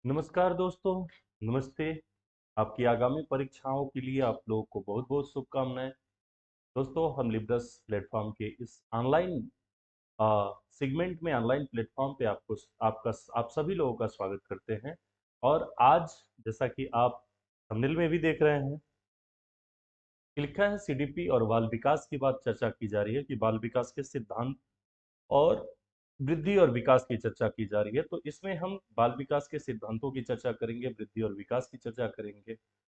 नमस्कार दोस्तों, नमस्ते। आपकी आगामी परीक्षाओं के लिए आप लोगों को बहुत-बहुत शुभकामनाएँ। दोस्तों, हम लिब्रस प्लेटफ़ॉर्म के इस ऑनलाइन सेगमेंट में ऑनलाइन प्लेटफ़ॉर्म पे आप सभी लोगों का स्वागत करते हैं। और आज जैसा कि आप थंबनेल में भी देख रहे हैं कि लिखा है सीडीपी और बाल विकास की बात चर्चा की जा रही है कि बाल विकास के सिद्धांत और वृद्धि और विकास की चर्चा की जा रही है। तो इसमें हम बाल विकास के सिद्धांतों की चर्चा करेंगे, वृद्धि और विकास की चर्चा करेंगे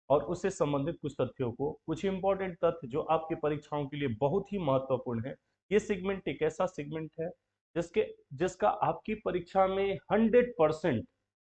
और उससे संबंधित कुछ तथ्यों को, कुछ इंपॉर्टेंट तथ्य जो आपकी परीक्षाओं के लिए बहुत ही महत्वपूर्ण है। ये सेगमेंट एक ऐसा सेगमेंट है जिसके जिसका आपकी परीक्षा में 100%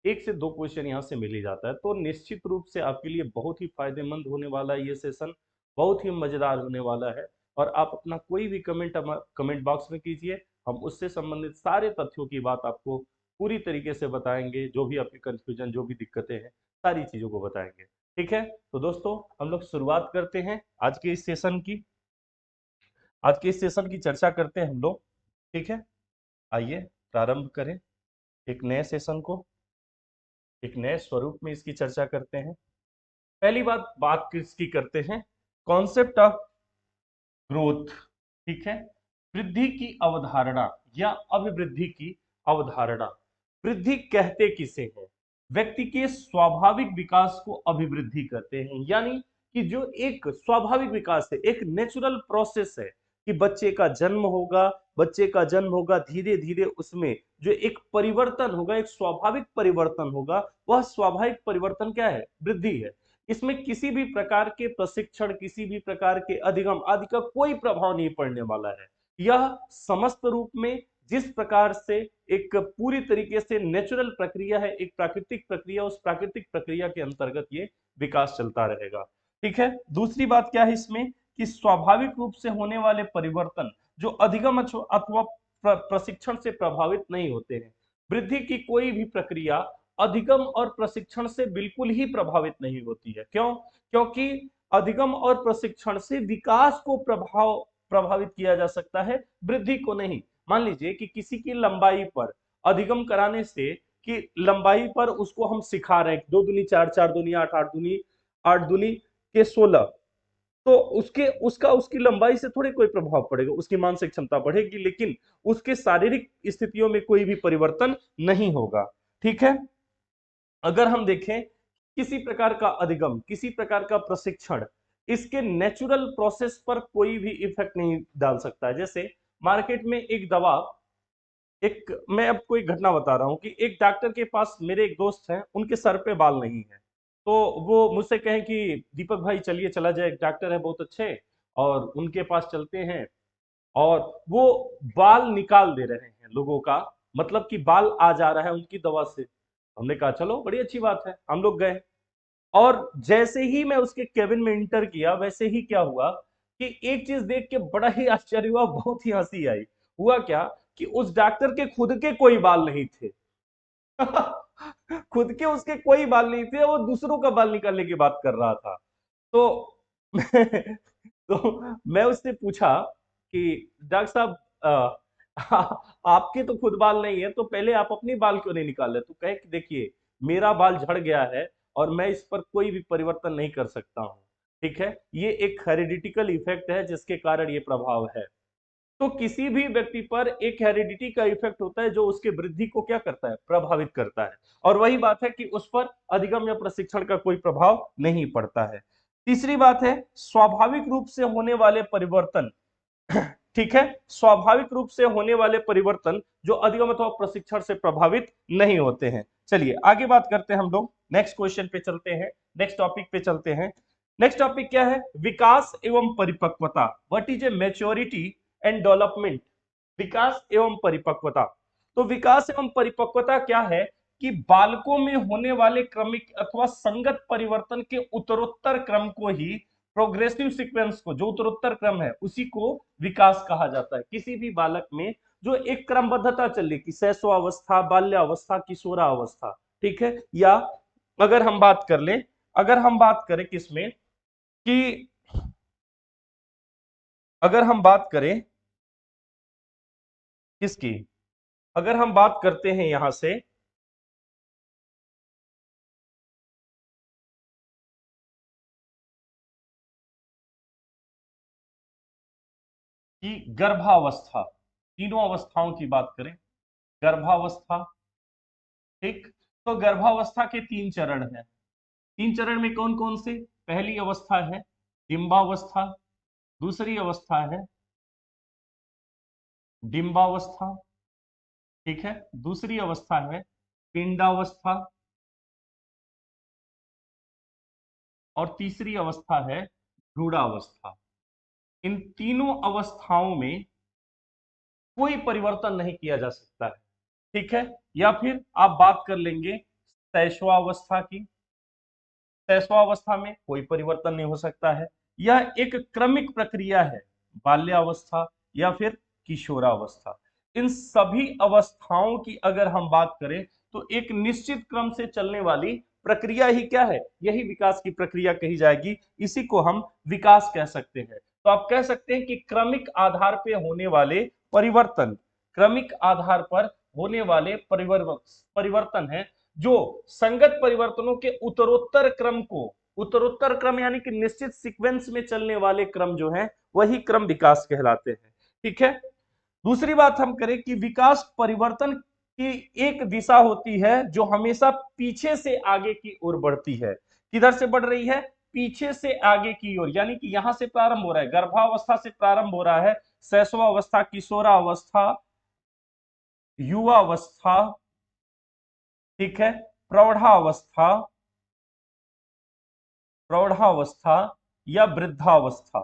1 से 2 क्वेश्चन यहाँ से मिल ही जाता है। तो निश्चित रूप से आपके लिए बहुत ही फायदेमंद होने वाला है ये सेशन, बहुत ही मजेदार होने वाला है। और आप अपना कोई भी कमेंट बॉक्स में कीजिए, हम उससे संबंधित सारे तथ्यों की बात आपको पूरी तरीके से बताएंगे। जो भी आपकी कंफ्यूजन, जो भी दिक्कतें हैं, सारी चीजों को बताएंगे। ठीक है, तो दोस्तों हम लोग शुरुआत करते हैं आज के इस सेशन की। आज के इस सेशन की चर्चा करते हैं हम लोग। ठीक है, आइए प्रारंभ करें एक नए सेशन को, एक नए स्वरूप में इसकी चर्चा करते हैं। पहली बात किसकी करते हैं? Concept of growth. ठीक है, वृद्धि की अवधारणा या अभिवृद्धि की अवधारणा। वृद्धि कहते किसे हैं? व्यक्ति के स्वाभाविक विकास को अभिवृद्धि कहते हैं, यानी कि जो एक स्वाभाविक विकास है, एक नेचुरल प्रोसेस है कि बच्चे का जन्म होगा, धीरे धीरे उसमें जो एक परिवर्तन होगा, एक स्वाभाविक परिवर्तन होगा, वह स्वाभाविक परिवर्तन क्या है? वृद्धि है। इसमें किसी भी प्रकार के प्रशिक्षण, किसी भी प्रकार के अधिगम आदि का कोई प्रभाव नहीं पड़ने वाला है। यह समस्त रूप में जिस प्रकार से एक पूरी तरीके से नेचुरल प्रक्रिया है, एक प्राकृतिक प्रक्रिया, उस प्राकृतिक प्रक्रिया के अंतर्गत ये विकास चलता रहेगा। ठीक है, दूसरी बात क्या है इसमें कि स्वाभाविक रूप से होने वाले परिवर्तन जो अधिगम अथवा प्रशिक्षण से प्रभावित नहीं होते हैं। वृद्धि की कोई भी प्रक्रिया अधिगम और प्रशिक्षण से बिल्कुल ही प्रभावित नहीं होती है। क्यों? क्योंकि अधिगम और प्रशिक्षण से विकास को प्रभावित किया जा सकता है, वृद्धि को नहीं। मान लीजिए कि किसी की लंबाई पर अधिगम कराने से, कि लंबाई पर उसको हम सिखा रहे हैं 2 दूनी 4, 4 दूनी 8, 8 दूनी के 16, तो उसके उसका उसकी लंबाई से थोड़ी कोई प्रभाव पड़ेगा। उसकी मानसिक क्षमता बढ़ेगी, लेकिन उसके शारीरिक स्थितियों में कोई भी परिवर्तन नहीं होगा। ठीक है, अगर हम देखें किसी प्रकार का अधिगम, किसी प्रकार का प्रशिक्षण इसके नेचुरल प्रोसेस पर कोई भी इफेक्ट नहीं डाल सकता है। जैसे मार्केट में एक दवा, एक मैं आपको एक घटना बता रहा हूँ कि एक डॉक्टर के पास मेरे एक दोस्त हैं, उनके सर पे बाल नहीं है। तो वो मुझसे कहें कि दीपक भाई चलिए चला जाए, एक डॉक्टर है बहुत अच्छे और उनके पास चलते हैं। और वो बाल निकाल दे रहे हैं लोगों का, मतलब कि बाल आ जा रहा है उनकी दवा से। हमने कहा चलो बड़ी अच्छी बात है, हम लोग गए। और जैसे ही मैं उसके केबिन में इंटर किया, वैसे ही क्या हुआ कि एक चीज देख के बड़ा ही आश्चर्य हुआ, बहुत ही हंसी आई। हुआ क्या कि उस डॉक्टर के खुद के कोई बाल नहीं थे। खुद के उसके कोई बाल नहीं थे, वो दूसरों का बाल निकालने की बात कर रहा था। तो तो मैं उससे पूछा कि डॉक्टर साहब, आपके तो खुद बाल नहीं है, तो पहले आप अपनी बाल क्यों नहीं निकाल रहे? तो कहे कि देखिए, मेरा बाल झड़ गया है और मैं इस पर कोई भी परिवर्तन नहीं कर सकता हूँ। ठीक है, ये एक हेरिडिटिकल इफेक्ट है जिसके कारण ये प्रभाव है। तो किसी भी व्यक्ति पर एक हेरिडिटी का इफेक्ट होता है जो उसके वृद्धि को क्या करता है? प्रभावित करता है। और वही बात है कि उस पर अधिगम या प्रशिक्षण का कोई प्रभाव नहीं पड़ता है। तीसरी बात है स्वाभाविक रूप से होने वाले परिवर्तन। ठीक है, स्वाभाविक रूप से होने वाले परिवर्तन जो अधिगम अथवा प्रशिक्षण से प्रभावित नहीं होते हैं। चलिए आगे बात करते हैं हम लोग, नेक्स्ट क्वेश्चन पे चलते हैं, नेक्स्ट टॉपिक पे चलते हैं। नेक्स्ट टॉपिक क्या है? विकास एवं परिपक्वता। What is a maturity and development? विकास एवं परिपक्वता। तो विकास एवं परिपक्वता क्या है कि बालकों में होने वाले क्रमिक अथवा संगत परिवर्तन के उत्तरोत्तर क्रम को ही, प्रोग्रेसिव सीक्वेंस को, जो उत्तरोत्तर क्रम है उसी को विकास कहा जाता है। किसी भी बालक में जो एक क्रमबद्धता चल रही कि शैशवावस्था, बाल्यावस्था, किशोरावस्था। ठीक है, या अगर हम बात कर ले, अगर हम बात करें किसमें कि अगर हम बात करें किसकी, अगर हम बात करते हैं यहां से कि गर्भावस्था, तीनों अवस्थाओं की बात करें, गर्भावस्था, ठीक। तो गर्भावस्था के तीन चरण हैं। तीन चरण में कौन कौन से? पहली अवस्था है डिंबावस्था, दूसरी अवस्था है डिंबावस्था, ठीक है, दूसरी अवस्था है पिंडावस्था, और तीसरी अवस्था है भ्रूणावस्था। इन तीनों अवस्थाओं में कोई परिवर्तन नहीं किया जा सकता है, ठीक है। या फिर आप बात कर लेंगे शैशवावस्था की, शैशवावस्था में कोई परिवर्तन नहीं हो सकता है। यह एक क्रमिक प्रक्रिया है, बाल्यावस्था या फिर किशोरावस्था। इन सभी अवस्थाओं की अगर हम बात करें तो एक निश्चित क्रम से चलने वाली प्रक्रिया ही क्या है? यही विकास की प्रक्रिया कही जाएगी। इसी को हम विकास कह सकते हैं। तो आप कह सकते हैं कि क्रमिक आधार पर होने वाले परिवर्तन, क्रमिक आधार पर होने वाले परिवर्तन है जो संगत परिवर्तनों के उत्तरोत्तर क्रम को, उत्तरोत्तर क्रम यानी कि निश्चित सीक्वेंस में चलने वाले क्रम जो है वही क्रम विकास कहलाते हैं, ठीक है। दूसरी बात हम करें कि विकास परिवर्तन की एक दिशा होती है जो हमेशा पीछे से आगे की ओर बढ़ती है। किधर से बढ़ रही है? पीछे से आगे की ओर, यानी कि यहां से प्रारंभ हो रहा है, गर्भावस्था से प्रारंभ हो रहा है, शैशवावस्था, किशोरावस्था, युवावस्था, ठीक है, प्रौढ़ावस्था, प्रौढ़ावस्था या वृद्धावस्था,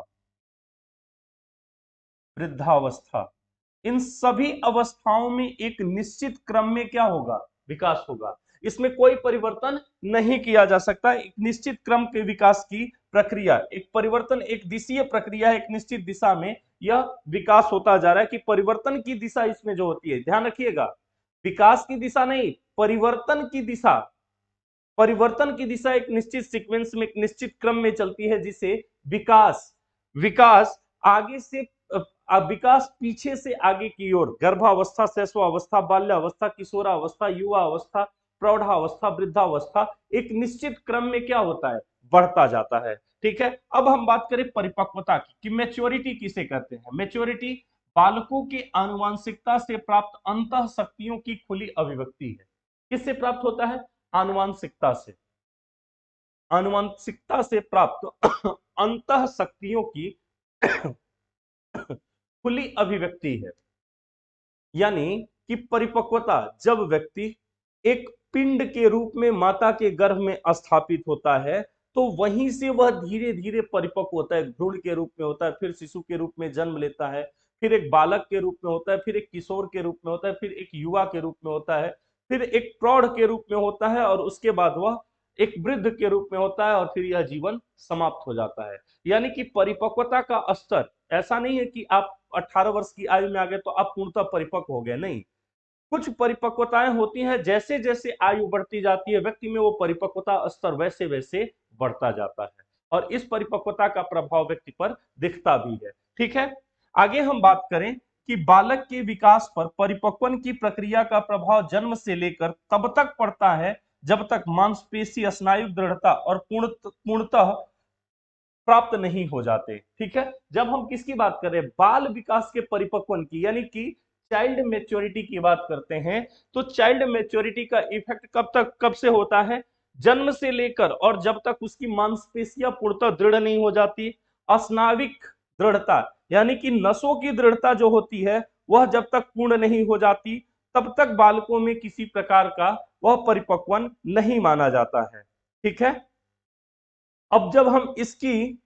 वृद्धावस्था। इन सभी अवस्थाओं में एक निश्चित क्रम में क्या होगा? विकास होगा। इसमें कोई परिवर्तन नहीं किया जा सकता। एक निश्चित क्रम के विकास की प्रक्रिया, एक परिवर्तन, एक दिशीय प्रक्रिया, एक निश्चित दिशा में यह विकास होता जा रहा है। कि परिवर्तन की दिशा इसमें जो होती है, ध्यान रखिएगा, विकास की दिशा नहीं, परिवर्तन की दिशा, परिवर्तन की दिशा एक निश्चित सीक्वेंस में, एक निश्चित क्रम में चलती है, जिसे विकास, विकास आगे से विकास पीछे से आगे की ओर, गर्भावस्था, शैशवावस्था, बाल्यावस्था, किशोरावस्था, युवावस्था, प्रौढ़ावस्था, वृद्धावस्था, एक निश्चित क्रम में क्या होता है? बढ़ता जाता है, ठीक है। अब हम बात करें परिपक्वता की, कि मैच्योरिटी किसे कहते हैं? मैच्योरिटी बालकों की आनुवांशिकता से प्राप्त अंतः शक्तियों की खुली अभिव्यक्ति है। किससे प्राप्त होता है? आनुवांशिकता से, आनुवांशिकता से प्राप्त अंतः शक्तियों की खुली अभिव्यक्ति है। यानी कि परिपक्वता, जब व्यक्ति एक पिंड के रूप में माता के गर्भ में स्थापित होता है, तो वहीं से वह धीरे धीरे परिपक्व होता है, भ्रूण के रूप में होता है, फिर शिशु के रूप में जन्म लेता है, फिर एक बालक के रूप में होता है, फिर एक किशोर के रूप में होता है, फिर एक युवा के रूप में होता है, फिर एक प्रौढ़ के रूप में होता है, और उसके बाद वह एक वृद्ध के रूप में होता है, और फिर यह जीवन समाप्त हो जाता है। यानी कि परिपक्वता का स्तर ऐसा नहीं है कि आप 18 वर्ष की आयु में आ गए तो आप पूर्णतः परिपक्व हो गए, नहीं। कुछ परिपक्वताएं होती हैं, जैसे जैसे आयु बढ़ती जाती है व्यक्ति में, वो परिपक्वता स्तर वैसे वैसे बढ़ता जाता है, और इस परिपक्वता का प्रभाव व्यक्ति पर दिखता भी है, ठीक है। आगे हम बात करें कि बालक के विकास पर परिपक्वन की प्रक्रिया का प्रभाव जन्म से लेकर तब तक पड़ता है जब तक मांसपेशी स्नायु दृढ़ता और पूर्णतः प्राप्त नहीं हो जाते, ठीक है। जब हम किसकी बात कर रहे हैं? बाल विकास के परिपक्वन की, यानी कि चाइल्ड मैच्योरिटी की बात करते हैं, तो चाइल्ड मैच्योरिटी का इफेक्ट कब तक, कब से होता है? जन्म से लेकर और जब तक उसकी मांसपेशियां पूर्णतः दृढ़ नहीं हो जाती। स्नाविक दृढ़ता यानी कि नसों की दृढ़ता जो होती है वह जब तक पूर्ण नहीं हो जाती, तब तक बालकों में किसी प्रकार का वह परिपक्वन नहीं माना जाता है, ठीक है। अब जब हम इसकी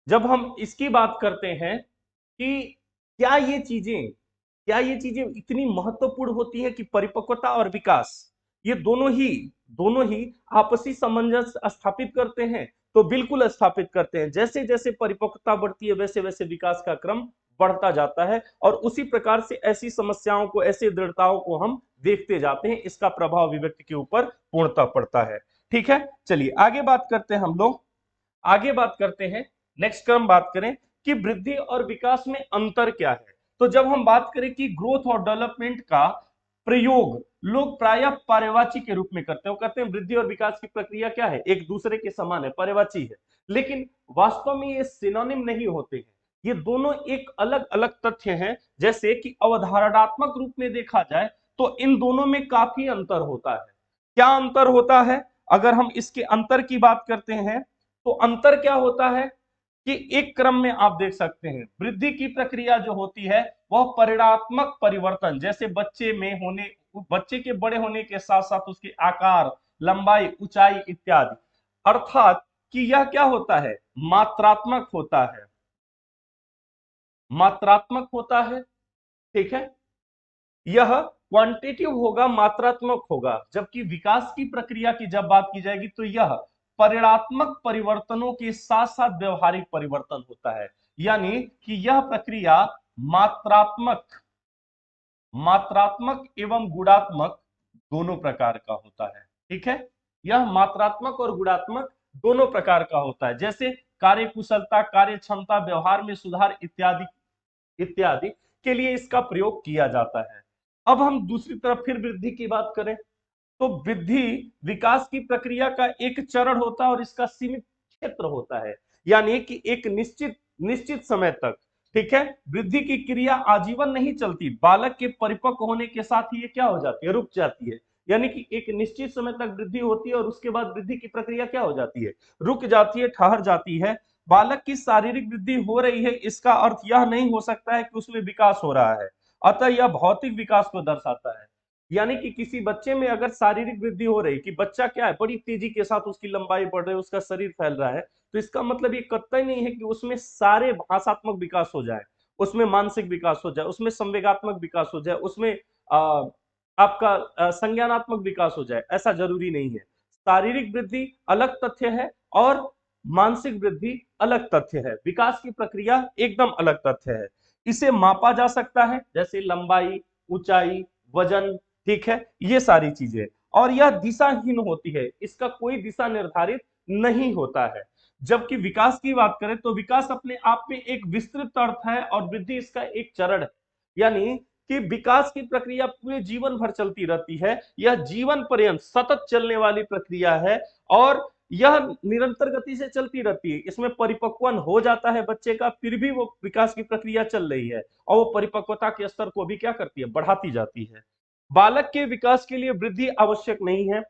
जब हम इसकी बात करते हैं कि क्या ये चीजें, क्या ये चीजें इतनी महत्वपूर्ण होती है कि परिपक्वता और विकास ये दोनों ही आपसी सामंजस्य स्थापित करते हैं? तो बिल्कुल स्थापित करते हैं। जैसे जैसे परिपक्वता बढ़ती है वैसे वैसे विकास का क्रम बढ़ता जाता है, और उसी प्रकार से ऐसी समस्याओं को, ऐसी दृढ़ताओं को हम देखते जाते हैं। इसका प्रभाव अभिव्यक्ति के ऊपर पूर्णतः पड़ता है, ठीक है। चलिए आगे बात करते हैं हम लोग, आगे बात करते हैं, नेक्स्ट क्रम बात करें कि वृद्धि और विकास में अंतर क्या है। तो जब हम बात करें कि ग्रोथ और डेवलपमेंट का प्रयोग लोग प्रायः पर्यवाची के रूप में करते हैं। वो कहते हैं वृद्धि और विकास की प्रक्रिया क्या है, एक दूसरे के समान है, पर्यवाची है। लेकिन वास्तव में ये सिनोनिम नहीं होते हैं, ये दोनों एक अलग अलग तथ्य हैं। जैसे कि अवधारणात्मक रूप में देखा जाए तो इन दोनों में काफी अंतर होता है। क्या अंतर होता है? अगर हम इसके अंतर की बात करते हैं तो अंतर क्या होता है कि एक क्रम में आप देख सकते हैं वृद्धि की प्रक्रिया जो होती है वह परिणात्मक परिवर्तन, जैसे बच्चे के बड़े होने के साथ साथ उसके आकार, लंबाई, ऊंचाई इत्यादि, अर्थात कि यह क्या होता है, मात्रात्मक होता है, मात्रात्मक होता है। ठीक है, यह क्वांटिटिव होगा, मात्रात्मक होगा। जबकि विकास की प्रक्रिया की जब बात की जाएगी तो यह परिणात्मक परिवर्तनों के साथ साथ व्यवहारिक परिवर्तन होता है। यानी कि यह प्रक्रिया मात्रात्मक मात्रात्मक एवं गुणात्मक दोनों प्रकार का होता है। ठीक है, यह मात्रात्मक और गुणात्मक दोनों प्रकार का होता है। जैसे कार्य कुशलता, कार्य क्षमता, व्यवहार में सुधार इत्यादि इत्यादि के लिए इसका प्रयोग किया जाता है। अब हम दूसरी तरफ फिर वृद्धि की बात करें तो वृद्धि विकास की प्रक्रिया का एक चरण होता है और इसका सीमित क्षेत्र होता है। यानी कि एक निश्चित निश्चित समय तक, ठीक है, वृद्धि की क्रिया आजीवन नहीं चलती, बालक के परिपक्व होने के साथ ही ये क्या हो जाती है, रुक जाती है। यानी कि एक निश्चित समय तक वृद्धि होती है और उसके बाद वृद्धि की प्रक्रिया क्या हो जाती है, रुक जाती है, ठहर जाती है। बालक की शारीरिक वृद्धि हो रही है इसका अर्थ यह नहीं हो सकता है कि उसमें विकास हो रहा है, अतः यह भौतिक विकास को दर्शाता है। यानी कि किसी बच्चे में अगर शारीरिक वृद्धि हो रही, कि बच्चा क्या है, बड़ी तेजी के साथ उसकी लंबाई बढ़ रही है, उसका शरीर फैल रहा है, तो इसका मतलब ये कतई नहीं है कि उसमें सारे भाषात्मक विकास हो जाए, उसमें मानसिक विकास हो जाए, उसमें संवेगात्मक विकास हो जाए, उसमें आपका संज्ञानात्मक विकास हो जाए, ऐसा जरूरी नहीं है। शारीरिक वृद्धि अलग तथ्य है और मानसिक वृद्धि अलग तथ्य है, विकास की प्रक्रिया एकदम अलग तथ्य है। इसे मापा जा सकता है, जैसे लंबाई, ऊंचाई, वजन, ठीक है, ये सारी चीजें। और यह दिशाहीन होती है, इसका कोई दिशा निर्धारित नहीं होता है। जबकि विकास की बात करें तो विकास अपने आप में एक विस्तृत अर्थ है और वृद्धि इसका एक चरण है। यानी कि विकास की प्रक्रिया पूरे जीवन भर चलती रहती है, यह जीवन पर्यंत सतत चलने वाली प्रक्रिया है और यह निरंतर गति से चलती रहती है। इसमें परिपक्वन हो जाता है बच्चे का, फिर भी वो विकास की प्रक्रिया चल रही है और वो परिपक्वता के स्तर को भी क्या करती है, बढ़ाती जाती है। बालक के विकास के लिए वृद्धि आवश्यक नहीं है,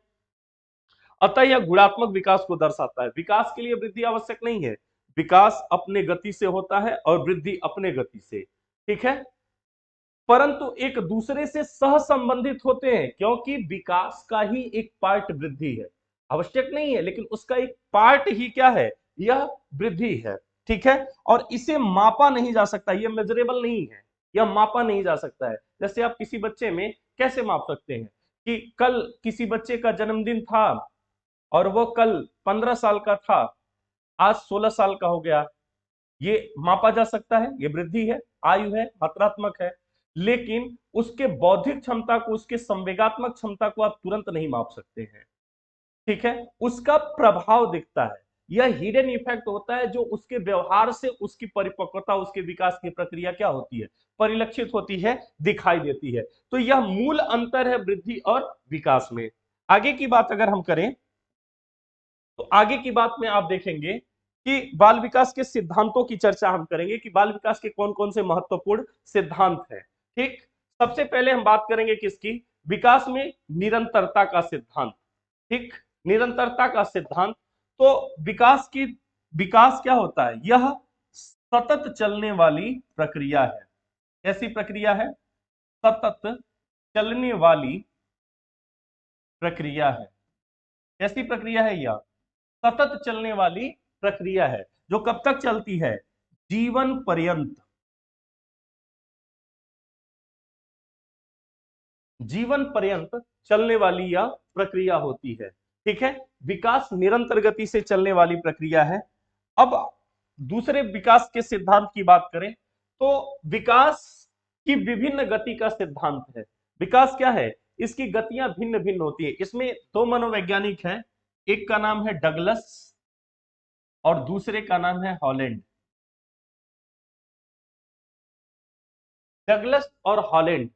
अतः यह गुणात्मक विकास को दर्शाता है। विकास के लिए वृद्धि आवश्यक नहीं है, विकास अपने गति से होता है और वृद्धि अपने गति से, ठीक है, परंतु एक दूसरे से सह संबंधित होते हैं, क्योंकि विकास का ही एक पार्ट वृद्धि है। आवश्यक नहीं है लेकिन उसका एक पार्ट ही क्या है, यह वृद्धि है। ठीक है, और इसे मापा नहीं जा सकता, यह मेजरेबल नहीं है, यह मापा नहीं जा सकता है। जैसे आप किसी बच्चे में कैसे माप सकते हैं कि कल किसी बच्चे का जन्मदिन था और वो कल 15 साल का था, आज 16 साल का हो गया, ये मापा जा सकता है, ये वृद्धि है, आयु है, मात्रात्मक है। लेकिन उसके बौद्धिक क्षमता को, उसके संवेगात्मक क्षमता को आप तुरंत नहीं माप सकते हैं। ठीक है, उसका प्रभाव दिखता है, यह हिडन इफेक्ट होता है जो उसके व्यवहार से उसकी परिपक्वता, उसके विकास की प्रक्रिया क्या होती है, परिलक्षित होती है, दिखाई देती है। तो यह मूल अंतर है वृद्धि और विकास में। आगे की बात अगर हम करें तो आगे की बात में आप देखेंगे कि बाल विकास के सिद्धांतों की चर्चा हम करेंगे कि बाल विकास के कौन कौन से महत्वपूर्ण सिद्धांत हैं। ठीक, सबसे पहले हम बात करेंगे किसकी, विकास में निरंतरता का सिद्धांत। ठीक, निरंतरता का सिद्धांत। तो विकास क्या होता है, यह सतत चलने वाली प्रक्रिया है। कैसी प्रक्रिया है, सतत चलने वाली प्रक्रिया है। कैसी प्रक्रिया है यह, सतत चलने वाली प्रक्रिया है, जो कब तक चलती है, जीवन पर्यंत, जीवन पर्यंत चलने वाली यह प्रक्रिया होती है। ठीक है, विकास निरंतर गति से चलने वाली प्रक्रिया है। अब दूसरे विकास के सिद्धांत की बात करें तो विकास की विभिन्न गति का सिद्धांत है। विकास क्या है, इसकी गतियां भिन्न भिन्न होती है। इसमें दो मनोवैज्ञानिक हैं, एक का नाम है डगलस और दूसरे का नाम है हॉलैंड। डगलस और हॉलैंड,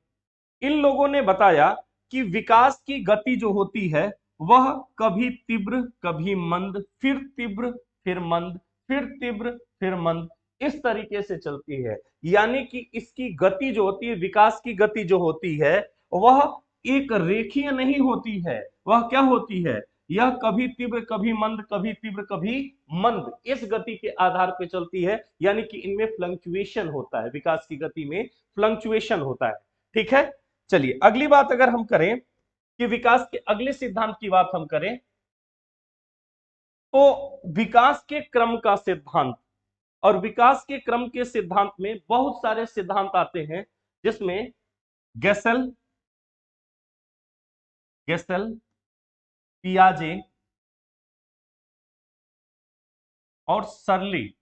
इन लोगों ने बताया कि विकास की गति जो होती है वह कभी तीव्र कभी मंद, फिर तीव्र फिर मंद, फिर तीव्र फिर मंद, इस तरीके से चलती है। यानी कि इसकी गति जो होती है, विकास की गति जो होती है वह एक रेखीय नहीं होती है। वह क्या होती है? यह कभी तीव्र कभी मंद, कभी तीव्र कभी मंद, इस गति के आधार पर चलती है। यानी कि इनमें फ्लक्चुएशन होता है, विकास की गति में फ्लक्चुएशन होता है। ठीक है, चलिए अगली बात अगर हम करें कि विकास के अगले सिद्धांत की बात हम करें तो विकास के क्रम का सिद्धांत। और विकास के क्रम के सिद्धांत में बहुत सारे सिद्धांत आते हैं, जिसमें गैसल, पियाजे और सर्ली,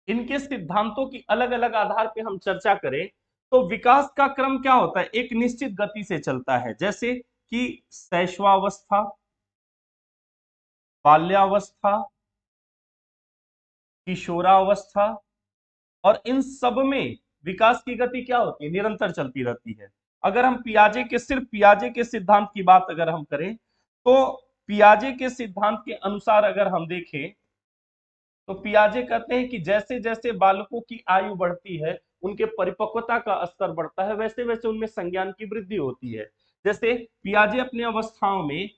इनके सिद्धांतों की अलग अलग आधार पे हम चर्चा करें तो विकास का क्रम क्या होता है? एक निश्चित गति से चलता है, जैसे कि शैशवावस्था, बाल्यावस्था, किशोरावस्था, और इन सब में विकास की गति क्या होती है? निरंतर चलती रहती है। अगर हम सिर्फ पियाजे के सिद्धांत की बात अगर हम करें तो पियाजे के सिद्धांत के अनुसार अगर हम देखें तो पियाजे कहते हैं कि जैसे जैसे बालकों की आयु बढ़ती है, उनके परिपक्वता का स्तर बढ़ता है, वैसे वैसे उनमें संज्ञान की वृद्धि होती है। जैसे पियाजे अपने अवस्थाओं में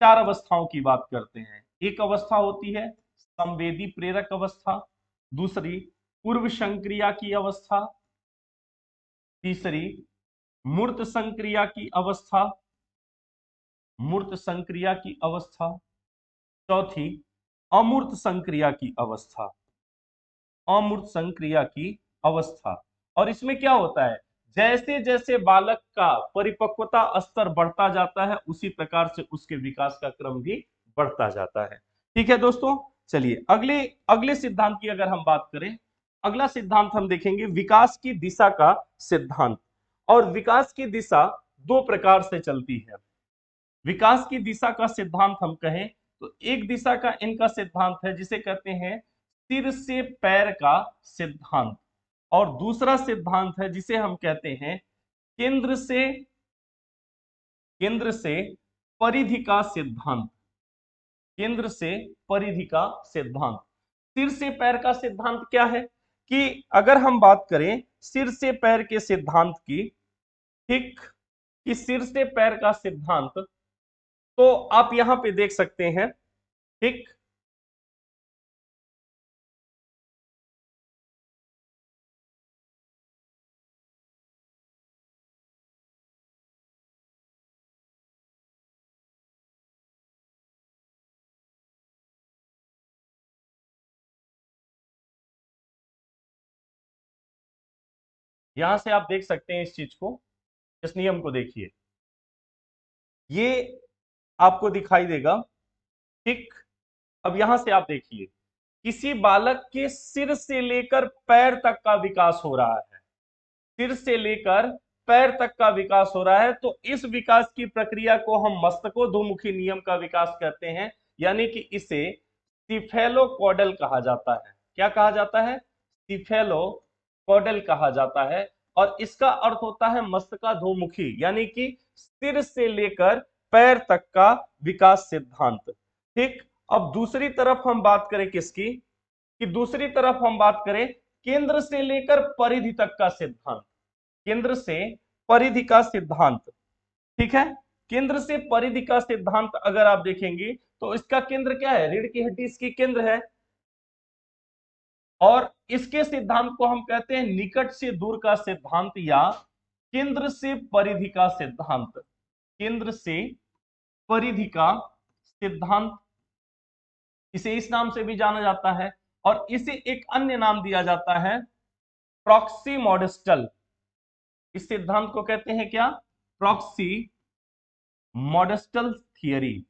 4 अवस्थाओं की बात करते हैं। एक अवस्था होती है संवेदी प्रेरक अवस्था, दूसरी पूर्व संक्रिया की अवस्था, तीसरी मूर्त संक्रिया की अवस्था, चौथी अमूर्त संक्रिया की अवस्था, और इसमें क्या होता है? जैसे जैसे बालक का परिपक्वता स्तर बढ़ता जाता है, उसी प्रकार से उसके विकास का क्रम भी बढ़ता जाता है। ठीक है दोस्तों, चलिए अगले अगले सिद्धांत की अगर हम बात करें, अगला सिद्धांत हम देखेंगे विकास की दिशा का सिद्धांत। और विकास की दिशा 2 प्रकार से चलती है। विकास की दिशा का सिद्धांत हम कहें तो एक दिशा का इनका सिद्धांत है जिसे कहते हैं सिर से पैर का सिद्धांत, और दूसरा सिद्धांत है जिसे हम कहते हैं केंद्र से परिधि का सिद्धांत। सिर से पैर का सिद्धांत क्या है कि अगर हम बात करें सिर से पैर के सिद्धांत की, ठीक, कि सिर से पैर का सिद्धांत, तो आप यहां पे देख सकते हैं, ठीक, यहां से आप देख सकते हैं इस चीज को, इस नियम को देखिए, ये आपको दिखाई देगा, ठीक। अब यहां से आप देखिए, किसी बालक के सिर से लेकर पैर तक का विकास हो रहा है, सिर से लेकर पैर तक का विकास हो रहा है, तो इस विकास की प्रक्रिया को हम मस्तकोद्मुखी नियम का विकास कहते हैं। यानी कि इसे सिफेलोकॉडल कहा जाता है। क्या कहा जाता है? सिफेलोकॉडल कहा जाता है। और इसका अर्थ होता है मस्तकाधोमुखी, यानी कि सिर से लेकर पैर तक का विकास सिद्धांत। ठीक। अब दूसरी तरफ हम बात करें किसकी, कि दूसरी तरफ हम बात करें केंद्र से लेकर परिधि तक का सिद्धांत। केंद्र से परिधि का सिद्धांत, ठीक है। केंद्र से परिधि का सिद्धांत अगर आप देखेंगे तो इसका केंद्र क्या है? रीढ़ की हड्डी इसकी केंद्र है, और इसके सिद्धांत को हम कहते हैं निकट से दूर का सिद्धांत या केंद्र से परिधि का सिद्धांत। केंद्र से परिधि का सिद्धांत, इसे इस नाम से भी जाना जाता है, और इसे एक अन्य नाम दिया जाता है प्रॉक्सी मॉडेस्टल। इस सिद्धांत को कहते हैं क्या? Proximodistal theory.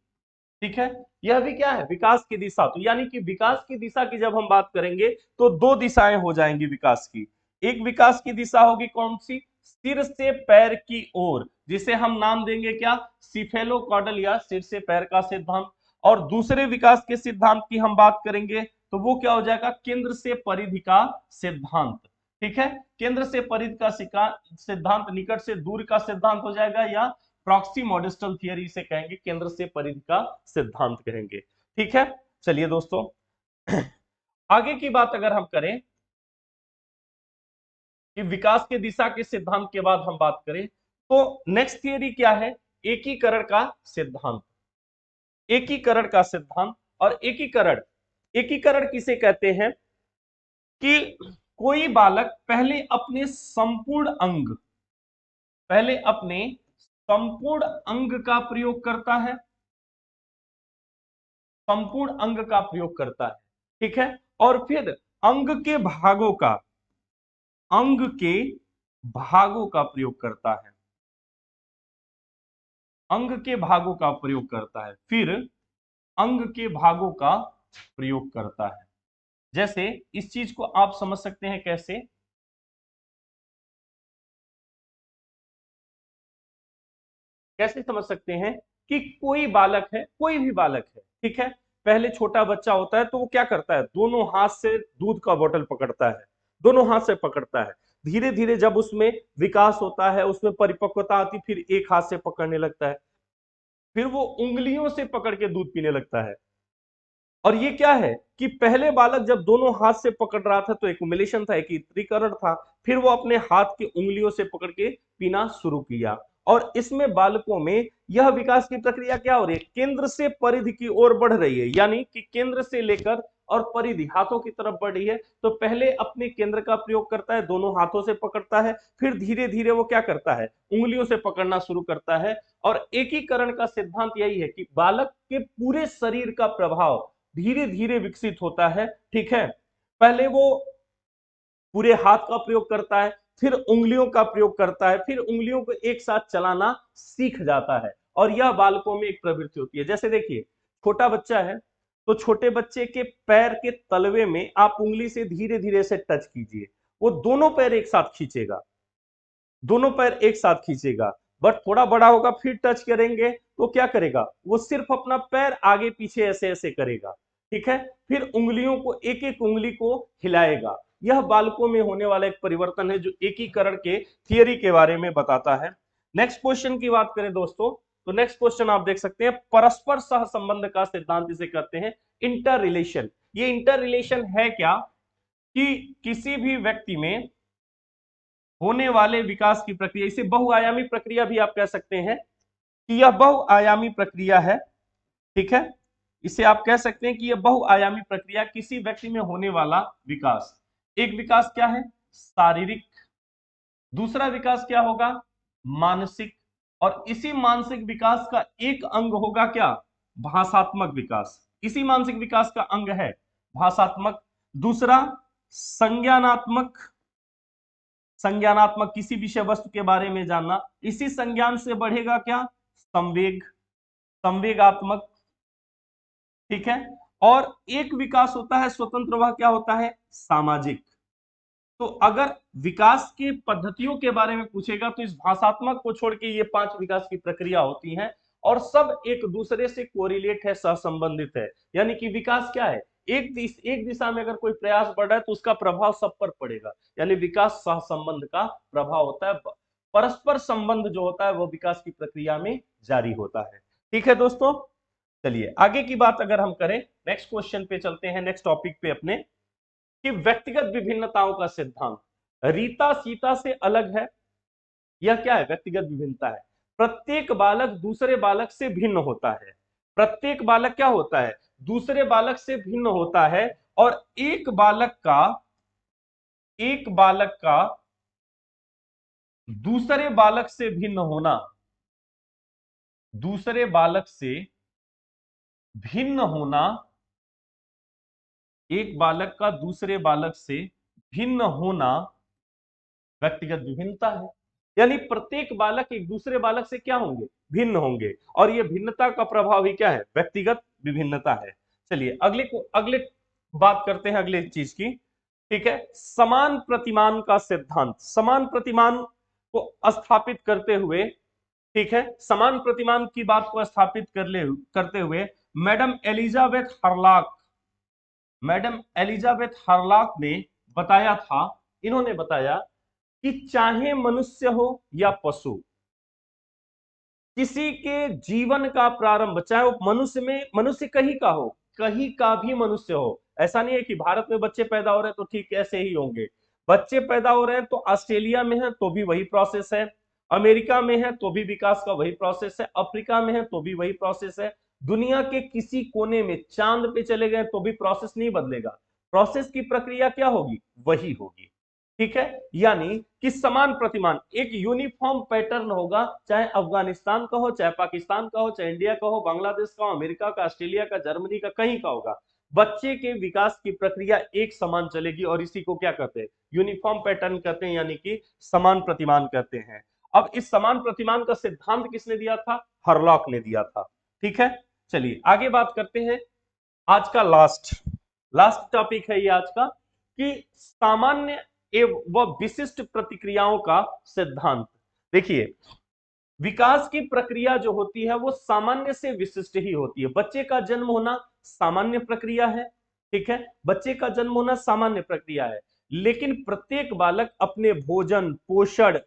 ठीक है। यह भी क्या है? विकास की दिशा। तो यानी कि विकास की दिशा की जब हम बात करेंगे तो 2 दिशाएं हो जाएंगी विकास की। एक विकास की दिशा होगी कौन सी? सिर से पैर की ओर, जिसे हम नाम देंगे क्या? सिफेलोकॉडल या सिर से पैर का सिद्धांत। और दूसरे विकास के सिद्धांत की हम बात करेंगे तो वो क्या हो जाएगा? केंद्र से परिधि का सिद्धांत। ठीक है, केंद्र से परिधि का सिद्धांत निकट से दूर का सिद्धांत हो जाएगा, या प्रॉक्सी मॉडेस्टल थियरी से कहेंगे, केंद्र से परिधि का सिद्धांत कहेंगे। ठीक है, चलिए दोस्तों आगे की बात अगर हम करें कि विकास के दिशा के सिद्धांत के बाद हम बात करें, तो नेक्स्ट थियरी क्या है? एकीकरण का सिद्धांत। एकीकरण का सिद्धांत, और एकीकरण, एकीकरण किसे कहते हैं कि कोई बालक पहले अपने संपूर्ण अंग का प्रयोग करता है, संपूर्ण अंग का प्रयोग करता है, ठीक है, और फिर अंग के भागों का प्रयोग करता है, अंग के भागों का प्रयोग करता है, फिर अंग के भागों का प्रयोग करता है। जैसे इस चीज को आप समझ सकते हैं कैसे? कैसे समझ सकते हैं कि कोई बालक है, कोई भी बालक है, ठीक है, पहले छोटा बच्चा होता है तो वो क्या करता है, दोनों हाथ से दूध का बोतल पकड़ता है, दोनों हाथ से पकड़ता है। धीरे धीरे जब उसमें विकास होता है, उसमें परिपक्वता आती, फिर एक हाथ से पकड़ने लगता है, फिर वो उंगलियों से पकड़ के दूध पीने लगता है। और ये क्या है कि पहले बालक जब दोनों हाथ से पकड़ रहा था तो एक्युमुलेशन था, एकत्रीकरण था, फिर वो अपने हाथ की उंगलियों से पकड़ के पीना शुरू किया। और इसमें बालकों में यह विकास की प्रक्रिया क्या हो रही है, केंद्र से परिधि की ओर बढ़ रही है, यानी कि केंद्र से लेकर और परिधि हाथों की तरफ बढ़ रही है। तो पहले अपने केंद्र का प्रयोग करता है, दोनों हाथों से पकड़ता है, फिर धीरे धीरे वो क्या करता है, उंगलियों से पकड़ना शुरू करता है। और एकीकरण का सिद्धांत यही है कि बालक के पूरे शरीर का प्रभाव धीरे धीरे विकसित होता है, ठीक है, पहले वो पूरे हाथ का प्रयोग करता है, फिर उंगलियों का प्रयोग करता है, फिर उंगलियों को एक साथ चलाना सीख जाता है, और यह बालकों में एक प्रवृत्ति होती है। जैसे देखिए, छोटा बच्चा है तो छोटे बच्चे के पैर के तलवे में आप उंगली से धीरे धीरे से टच कीजिए, वो दोनों पैर एक साथ खींचेगा, दोनों पैर एक साथ खींचेगा। बट थोड़ा बड़ा होगा फिर टच करेंगे तो क्या करेगा, वो सिर्फ अपना पैर आगे पीछे ऐसे ऐसे करेगा, ठीक है, फिर उंगलियों को, एक एक उंगली को हिलाएगा। यह बालकों में होने वाला एक परिवर्तन है जो एकीकरण के थियरी के बारे में बताता है। नेक्स्ट क्वेश्चन की बात करें दोस्तों, तो नेक्स्ट क्वेश्चन आप देख सकते हैं, परस्पर सहसंबंध का सिद्धांत इसे कहते हैं, इंटर रिलेशन। ये इंटर रिलेशन है क्या कि किसी भी व्यक्ति में होने वाले विकास की प्रक्रिया, इसे बहुआयामी प्रक्रिया भी आप कह सकते हैं कि यह बहुआयामी प्रक्रिया है, ठीक है, इसे आप कह सकते हैं कि यह बहुआयामी प्रक्रिया किसी व्यक्ति में होने वाला विकास। एक विकास क्या है, शारीरिक, दूसरा विकास क्या होगा, मानसिक, और इसी मानसिक विकास का एक अंग होगा क्या, भाषात्मक विकास। इसी मानसिक विकास का अंग है भाषात्मक। दूसरा संज्ञानात्मक, संज्ञानात्मक किसी विषय वस्तु के बारे में जानना, इसी संज्ञान से बढ़ेगा क्या, संवेग, संवेगात्मक, ठीक है, और एक विकास होता है स्वतंत्र, वह क्या होता है, सामाजिक। तो अगर विकास की पद्धतियों के बारे में पूछेगा तो इस भाषात्मक को छोड़ के ये 5 विकास की प्रक्रिया होती हैं, और सब एक दूसरे से कोरिलेट है, सहसंबंधित है। यानी कि विकास क्या है, एक दिशा में अगर कोई प्रयास बढ़ रहा है तो उसका प्रभाव सब पर पड़ेगा, यानी विकास सहसंबंध का प्रभाव होता है। परस्पर संबंध जो होता है वो विकास की प्रक्रिया में जारी होता है। ठीक है दोस्तों, चलिए आगे की बात अगर हम करें, नेक्स्ट क्वेश्चन पे चलते हैं, नेक्स्ट टॉपिक पे अपने, कि व्यक्तिगत विभिन्नताओं का सिद्धांत। रीता सीता से अलग है, यह क्या है, व्यक्तिगत विभिन्नता है। प्रत्येक बालक दूसरे बालक से भिन्न होता है, प्रत्येक बालक क्या होता है, दूसरे बालक से भिन्न होता है, और एक बालक का दूसरे बालक से भिन्न होना, दूसरे बालक से भिन्न होना, एक बालक का दूसरे बालक से भिन्न होना व्यक्तिगत विभिन्नता है। यानी प्रत्येक बालक एक दूसरे बालक से क्या होंगे, भिन्न होंगे, और यह भिन्नता का प्रभाव ही क्या है, व्यक्तिगत विभिन्नता है। चलिए अगले बात करते हैं अगले चीज की, ठीक है, समान प्रतिमान का सिद्धांत। समान प्रतिमान को स्थापित करते हुए, ठीक है, समान प्रतिमान की बात को स्थापित करते हुए मैडम एलिजाबेथ हरलाक ने बताया था इन्होंने बताया कि चाहे मनुष्य हो या पशु, किसी के जीवन का प्रारंभ, चाहे वो मनुष्य कहीं का हो, कहीं का भी मनुष्य हो, ऐसा नहीं है कि भारत में बच्चे पैदा हो रहे हैं तो ठीक ऐसे ही होंगे। बच्चे पैदा हो रहे हैं तो ऑस्ट्रेलिया में है तो भी वही प्रोसेस है, अमेरिका में है तो भी विकास का वही प्रोसेस है, अफ्रीका में है तो भी वही प्रोसेस है, दुनिया के किसी कोने में, चांद पे चले गए तो भी प्रोसेस नहीं बदलेगा। प्रोसेस की प्रक्रिया क्या होगी, वही होगी। ठीक है, यानी कि समान प्रतिमान, एक यूनिफॉर्म पैटर्न होगा, चाहे अफगानिस्तान का हो, चाहे पाकिस्तान का हो, चाहे इंडिया का हो, बांग्लादेश का हो, अमेरिका का, ऑस्ट्रेलिया का, जर्मनी का, कहीं का होगा। बच्चे के विकास की प्रक्रिया एक समान चलेगी और इसी को क्या कहते हैं, यूनिफॉर्म पैटर्न कहते हैं, यानी कि समान प्रतिमान कहते हैं। अब इस समान प्रतिमान का सिद्धांत किसने दिया था, हरलॉक ने दिया था। ठीक है, चलिए आगे बात करते हैं। आज का लास्ट लास्ट टॉपिक है ये आज का, कि सामान्य एवं विशिष्ट प्रतिक्रियाओं का सिद्धांत। देखिए, विकास की प्रक्रिया जो होती है वो सामान्य से विशिष्ट ही होती है। बच्चे का जन्म होना सामान्य प्रक्रिया है, ठीक है, बच्चे का जन्म होना सामान्य प्रक्रिया है, लेकिन प्रत्येक बालक अपने भोजन, पोषण,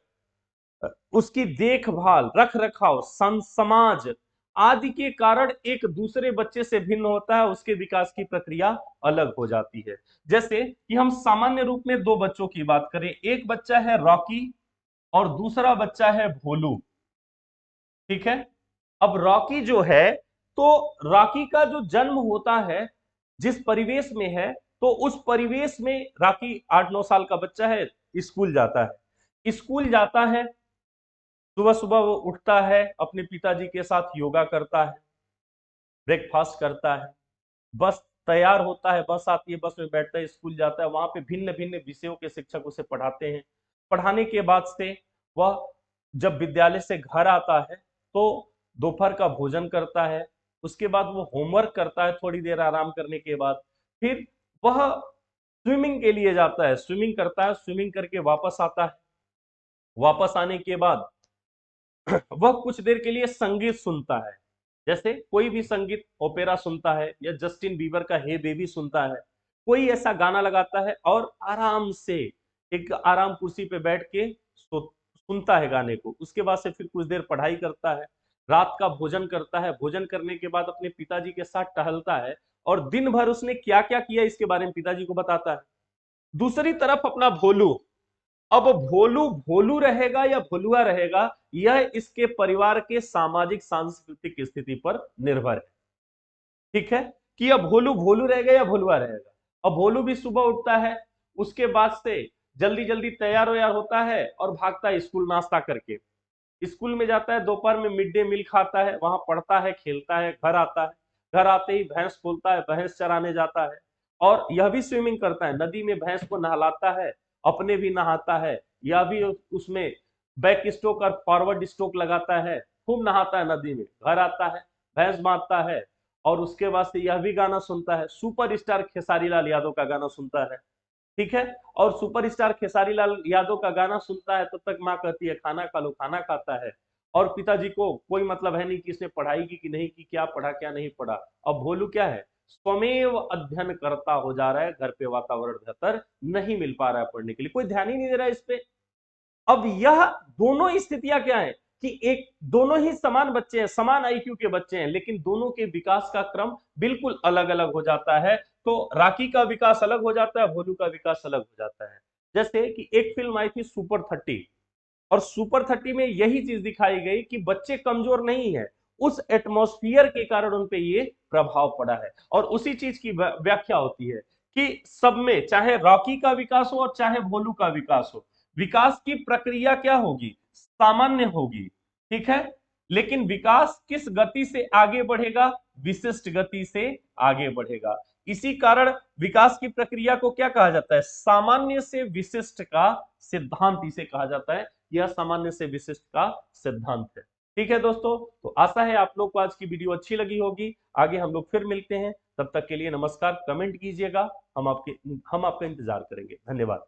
उसकी देखभाल, रख रखाव, समाज आदि के कारण एक दूसरे बच्चे से भिन्न होता है, उसके विकास की प्रक्रिया अलग हो जाती है। जैसे कि हम सामान्य रूप में दो बच्चों की बात करें, एक बच्चा है रॉकी और दूसरा बच्चा है भोलू। ठीक है, अब रॉकी जो है, तो रॉकी का जो जन्म होता है जिस परिवेश में है, तो उस परिवेश में रॉकी 8-9 साल का बच्चा है, स्कूल जाता है। स्कूल जाता है, सुबह सुबह वो उठता है, अपने पिताजी के साथ योगा करता है, ब्रेकफास्ट करता है, बस तैयार होता है, बस आती है, बस में बैठता है, स्कूल जाता है, वहां पे भिन्न भिन्न विषयों के शिक्षक उसे पढ़ाते हैं। पढ़ाने के बाद से वह जब विद्यालय से घर आता है तो दोपहर का भोजन करता है, उसके बाद वो होमवर्क करता है, थोड़ी देर आराम करने के बाद फिर वह स्विमिंग के लिए जाता है, स्विमिंग करता है, स्विमिंग करके वापस आता है। वापस आने के बाद वह कुछ देर के लिए संगीत सुनता है, जैसे कोई भी संगीत, ओपेरा सुनता है या जस्टिन बीबर का हे बेबी सुनता है, कोई ऐसा गाना लगाता है और आराम से एक आराम कुर्सी पे बैठ के सुनता है गाने को। उसके बाद से फिर कुछ देर पढ़ाई करता है, रात का भोजन करता है, भोजन करने के बाद अपने पिताजी के साथ टहलता है और दिन भर उसने क्या क्या किया इसके बारे में पिताजी को बताता है। दूसरी तरफ अपना भोलू, अब भोलू भोलू रहेगा या भोलुआ रहेगा, यह इसके परिवार के सामाजिक सांस्कृतिक स्थिति पर निर्भर है। ठीक है, कि अब भोलू भोलू रहेगा या भोलुआ रहेगा। अब भोलू भी सुबह उठता है, उसके बाद से जल्दी जल्दी तैयार व्यार होता है और भागता है स्कूल नाश्ता करके, स्कूल में जाता है, दोपहर में मिड डे मील खाता है, वहां पढ़ता है, खेलता है, घर आता है, घर आते ही भैंस खोलता है, भैंस चराने जाता है और यह भी स्विमिंग करता है, नदी में भैंस को नहलाता है, अपने भी नहाता है, यह भी उसमें बैक स्ट्रोक और फॉरवर्ड स्ट्रोक लगाता है, खूब नहाता है नदी में, घर आता है, भैंस बांधता है और उसके बाद से यह भी गाना सुनता है, सुपरस्टार खेसारी लाल यादव का गाना सुनता है। ठीक है, और सुपरस्टार खेसारी लाल यादव का गाना सुनता है, तब तक माँ कहती है खाना खा लो, खाना खाता है और पिताजी को कोई मतलब है नहीं कि इसने पढ़ाई की कि नहीं की, क्या पढ़ा क्या नहीं पढ़ा। अब भोलू क्या है, स्वमेव अध्ययन करता हो जा रहा है, घर पे वातावरण बेहतर नहीं मिल पा रहा है पढ़ने के लिए, कोई ध्यान ही नहीं दे रहा है इस पे। अब यह दोनों स्थितियां क्या है कि एक दोनों ही समान बच्चे हैं, समान आईक्यू के बच्चे हैं, लेकिन दोनों के विकास का क्रम बिल्कुल अलग अलग हो जाता है। तो राखी का विकास अलग हो जाता है, भोलू का विकास अलग हो जाता है। जैसे कि एक फिल्म आई थी सुपर 30, और सुपर 30 में यही चीज दिखाई गई कि बच्चे कमजोर नहीं है, उस एटमॉस्फियर के कारण उन पे ये प्रभाव पड़ा है। और उसी चीज की व्याख्या होती है कि सब में, चाहे रॉकी का विकास हो और चाहे भोलू का विकास हो, विकास की प्रक्रिया क्या होगी, सामान्य होगी। ठीक है, लेकिन विकास किस गति से आगे बढ़ेगा, विशिष्ट गति से आगे बढ़ेगा। इसी कारण विकास की प्रक्रिया को क्या कहा जाता है, सामान्य से विशिष्ट का सिद्धांत इसे कहा जाता है। यह सामान्य से विशिष्ट का सिद्धांत है। ठीक है दोस्तों, तो आशा है आप लोग को आज की वीडियो अच्छी लगी होगी। आगे हम लोग फिर मिलते हैं, तब तक के लिए नमस्कार। कमेंट कीजिएगा, हम आपका इंतजार करेंगे। धन्यवाद।